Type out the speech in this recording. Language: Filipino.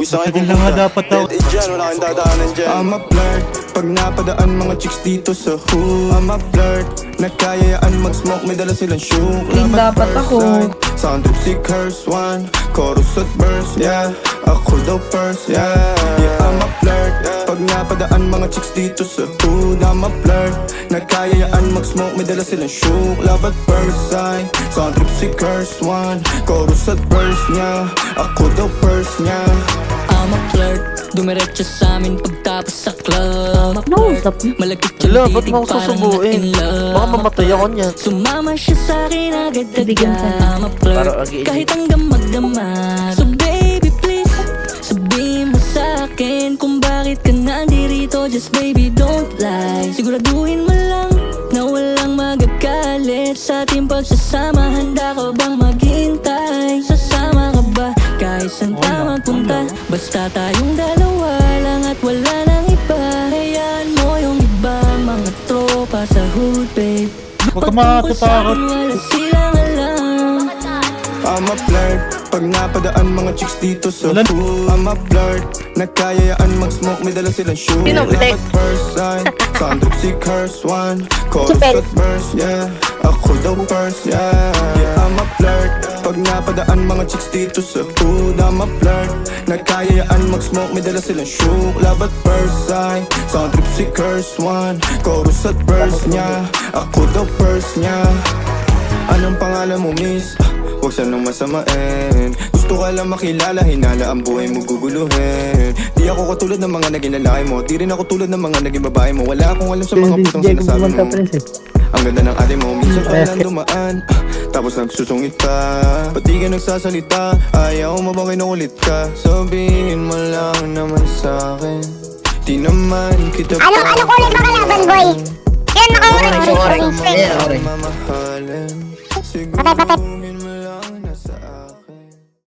sa'kin Matagal na nga dapat ako. Dyan, wala kang dadaanan dyan. I'm a flirt, pag napadaan mga chicks dito sa hood. I'm a flirt, nagkayayaan mag-smoke, may dala silang shoe. Clean dapat ako. Sound trip si curse one, chorus at verse, yeah. Ako daw first, yeah. Yeah, I'm a flirt, pag napadaan mga chicks dito sa hood. I'm a flirt, nagkayayaan mag-smoke, may dala silang shoe. Love at first sight, sound trip si curse one, chorus at verse, yeah. Ako daw first, yeah. I'm a flirt, dumiretso sa amin pagtapos sa club. No, stop. Malagkit Hala, yung ba't titig mo ako parang susubuin? na in love. Baka mamatay ako niyan. Sumama siya sa akin agad-agad. Bigyan ka na. I'm a flirt, Para agi-igi. kahit hanggang magdamag. So baby please, sabihin mo sa akin kung bakit ka nandirito. Just baby don't lie, siguraduhin mo lang na walang magagalit sa ating pagsasama. Handa ka bang maghintay? Sasama ka ba kahit saan tayo magpunta? Basta tayong dalawa lang at wala nang iba. Hayaan mo yung ibang mga tropa sa hood, babe. Huwag ka Pagtungkol sa'kin, matatakot. wala silang alam. I'm a flirt, pag napadaan mga chicks dito sa Wala. pool. I'm a flirt, nagkayayaan mag-smoke, may dala silang shoe. Sino, Love Vitek? at first sight, sound trip si curse one, chorus Super. at verse, yeah. Ako daw first, yeah. Yeah, I'm a flirt, pag napadaan mga chicks dito sa pool. I'm a flirt, nagkayayaan mag-smoke, may dala silang shoe. Love at first sight, sound trip si curse one, chorus at verse, yeah. Ako daw first, yeah. Anong pangalan mo, miss? Huwag sanang masamain. Gusto ka lang makilala, hinala ang buhay mo guguluhin. Di ako katulad ng mga naging lalaki mo, di rin ako tulad ng mga naging babae mo. Wala akong alam sa mga putong sinasabi mo. Ang ganda ng ate mo, minsan ka lang dumaan, tapos nagsusungit ka. Ba't di ka nagsasalita? Ayaw mo bang kinukulit ka? Sabihin mo lang naman sa'kin, di naman kita pa. Ano ulit mga kalaban, boy? Yan, naka-orange. Orange. Orange. Yeah, orange. Mamahalin. Patay. Siguro